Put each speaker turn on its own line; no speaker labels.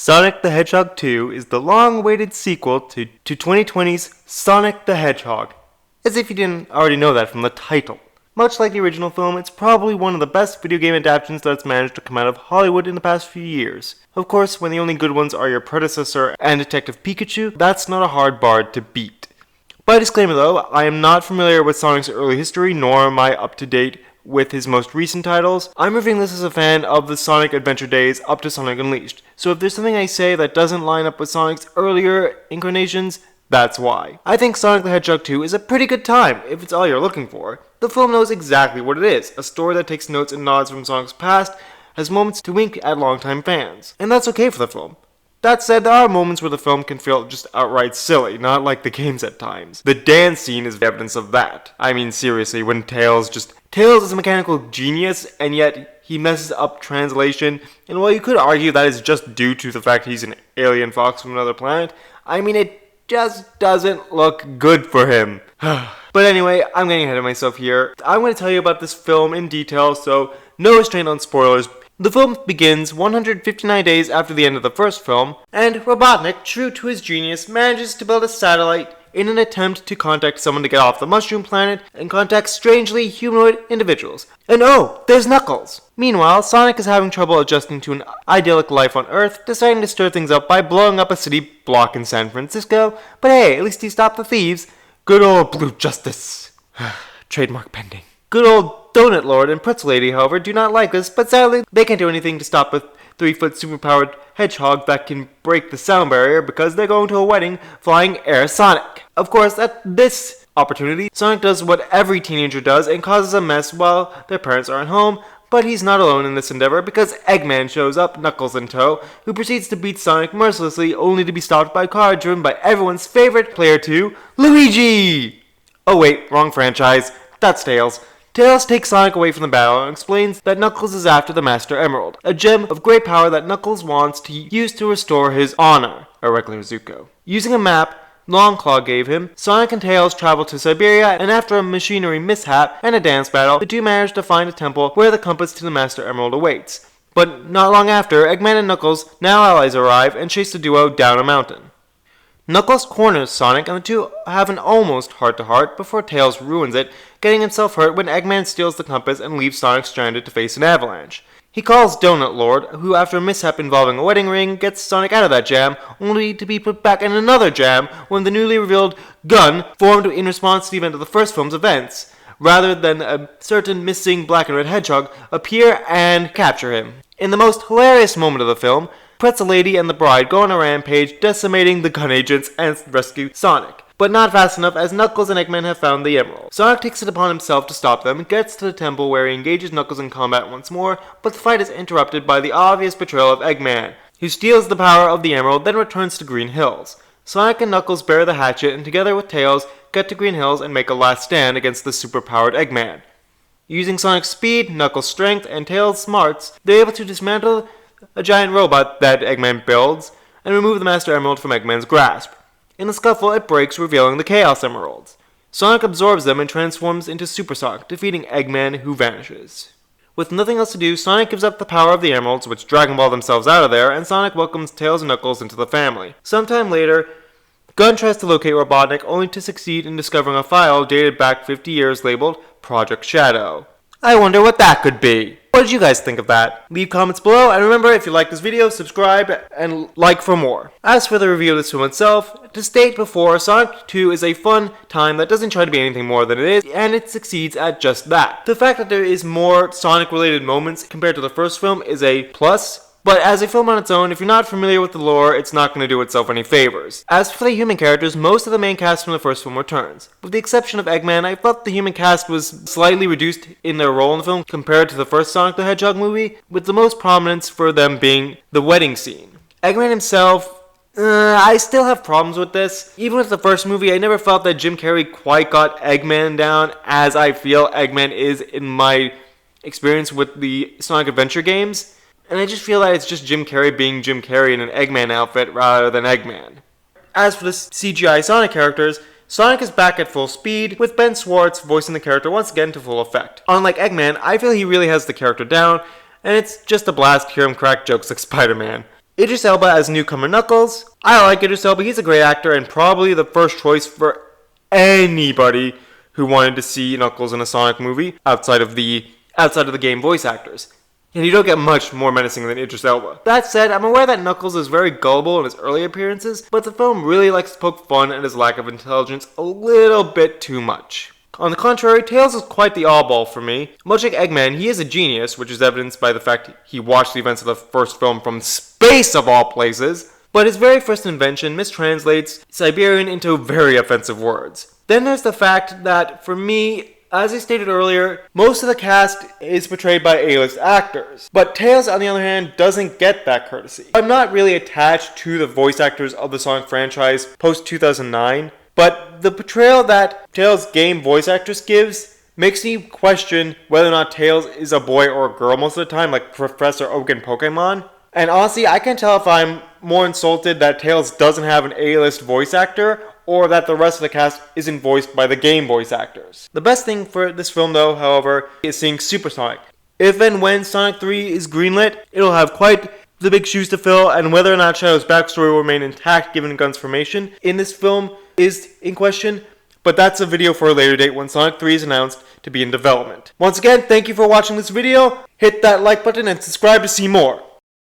Sonic the Hedgehog 2 is the long-awaited sequel to 2020's Sonic the Hedgehog, as if you didn't already know that from the title. Much like the original film, it's probably one of the best video game adaptations that's managed to come out of Hollywood in the past few years. Of course, when the only good ones are your predecessor and Detective Pikachu, that's not a hard bar to beat. By disclaimer though, I am not familiar with Sonic's early history, nor am I up to date with his most recent titles. I'm reviewing this as a fan of the Sonic Adventure days up to Sonic Unleashed, so if there's something I say that doesn't line up with Sonic's earlier incarnations, that's why. I think Sonic the Hedgehog 2 is a pretty good time, if it's all you're looking for. The film knows exactly what it is, a story that takes notes and nods from Sonic's past, has moments to wink at longtime fans, and that's okay for the film. That said, there are moments where the film can feel just outright silly, not like the games at times. The dance scene is evidence of that. I mean, seriously, when Tails is a mechanical genius, and yet he messes up translation, and while you could argue that is just due to the fact he's an alien fox from another planet, I mean, it just doesn't look good for him. But anyway, I'm getting ahead of myself here. I'm going to tell you about this film in detail, so no restraint on spoilers. The film begins 159 days after the end of the first film, and Robotnik, true to his genius, manages to build a satellite in an attempt to contact someone to get off the Mushroom Planet and contact strangely humanoid individuals. And oh, there's Knuckles! Meanwhile, Sonic is having trouble adjusting to an idyllic life on Earth, deciding to stir things up by blowing up a city block in San Francisco, but hey, at least he stopped the thieves. Good old Blue Justice. Trademark pending. Good old Donut Lord and Pretzel Lady, however, do not like this, but sadly, they can't do anything to stop a 3-foot superpowered hedgehog that can break the sound barrier because they're going to a wedding flying Air Sonic. Of course, at this opportunity, Sonic does what every teenager does and causes a mess while their parents aren't home, but he's not alone in this endeavor because Eggman shows up, Knuckles in tow, who proceeds to beat Sonic mercilessly only to be stopped by a car driven by everyone's favorite player 2, Luigi! Oh wait, wrong franchise. That's Tails. Tails takes Sonic away from the battle and explains that Knuckles is after the Master Emerald, a gem of great power that Knuckles wants to use to restore his honor, a regular Zuko. Using a map Longclaw gave him, Sonic and Tails travel to Siberia, and after a machinery mishap and a dance battle, the two manage to find a temple where the compass to the Master Emerald awaits. But not long after, Eggman and Knuckles, now allies, arrive and chase the duo down a mountain. Knuckles corners Sonic, and the two have an almost heart-to-heart before Tails ruins it, getting himself hurt when Eggman steals the compass and leaves Sonic stranded to face an avalanche. He calls Donut Lord, who after a mishap involving a wedding ring, gets Sonic out of that jam, only to be put back in another jam when the newly revealed gun, formed in response to the event of the first film's events, rather than a certain missing black and red hedgehog, appear and capture him. In the most hilarious moment of the film, Pretzel Lady and the bride go on a rampage, decimating the gun agents and rescue Sonic. But not fast enough, as Knuckles and Eggman have found the emerald. Sonic takes it upon himself to stop them, gets to the temple where he engages Knuckles in combat once more, but the fight is interrupted by the obvious betrayal of Eggman, who steals the power of the emerald, then returns to Green Hills. Sonic and Knuckles bear the hatchet, and together with Tails, get to Green Hills and make a last stand against the superpowered Eggman. Using Sonic's speed, Knuckles' strength, and Tails' smarts, they're able to dismantle a giant robot that Eggman builds, and remove the Master Emerald from Eggman's grasp. In the scuffle, it breaks, revealing the Chaos Emeralds. Sonic absorbs them and transforms into Super Sonic, defeating Eggman, who vanishes. With nothing else to do, Sonic gives up the power of the emeralds, which Dragon Ball themselves out of there, and Sonic welcomes Tails and Knuckles into the family. Sometime later, Gun tries to locate Robotnik, only to succeed in discovering a file dated back 50 years labeled Project Shadow. I wonder what that could be. What did you guys think of that? Leave comments below, and remember, if you like this video, subscribe and like for more. As for the review of this film itself, to state before, Sonic 2 is a fun time that doesn't try to be anything more than it is, and it succeeds at just that. The fact that there is more Sonic-related moments compared to the first film is a plus, but as a film on its own, if you're not familiar with the lore, it's not going to do itself any favors. As for the human characters, most of the main cast from the first film returns. With the exception of Eggman, I felt the human cast was slightly reduced in their role in the film compared to the first Sonic the Hedgehog movie, with the most prominence for them being the wedding scene. Eggman himself, I still have problems with this. Even with the first movie, I never felt that Jim Carrey quite got Eggman down as I feel Eggman is in my experience with the Sonic Adventure games. And I just feel that it's just Jim Carrey being Jim Carrey in an Eggman outfit rather than Eggman. As for the CGI Sonic characters, Sonic is back at full speed, with Ben Schwartz voicing the character once again to full effect. Unlike Eggman, I feel he really has the character down, and it's just a blast to hear him crack jokes like Spider-Man. Idris Elba as newcomer Knuckles. I like Idris Elba, he's a great actor and probably the first choice for anybody who wanted to see Knuckles in a Sonic movie outside of the game voice actors. And you don't get much more menacing than Idris Elba. That said, I'm aware that Knuckles is very gullible in his early appearances, but the film really likes to poke fun at his lack of intelligence a little bit too much. On the contrary, Tails is quite the oddball for me. Much like Eggman, he is a genius, which is evidenced by the fact he watched the events of the first film from space of all places. But his very first invention mistranslates Siberian into very offensive words. Then there's the fact that, for me, as I stated earlier, most of the cast is portrayed by A-list actors. But Tails, on the other hand, doesn't get that courtesy. I'm not really attached to the voice actors of the Sonic franchise post-2009, but the portrayal that Tails' game voice actress gives makes me question whether or not Tails is a boy or a girl most of the time, like Professor Oak in Pokemon. And honestly, I can't tell if I'm more insulted that Tails doesn't have an A-list voice actor or that the rest of the cast isn't voiced by the game voice actors. The best thing for this film, though, however, is seeing Super Sonic. If and when Sonic 3 is greenlit, it'll have quite the big shoes to fill, and whether or not Shadow's backstory will remain intact given Gun's formation in this film is in question, but that's a video for a later date when Sonic 3 is announced to be in development. Once again, thank you for watching this video, hit that like button and subscribe to see more.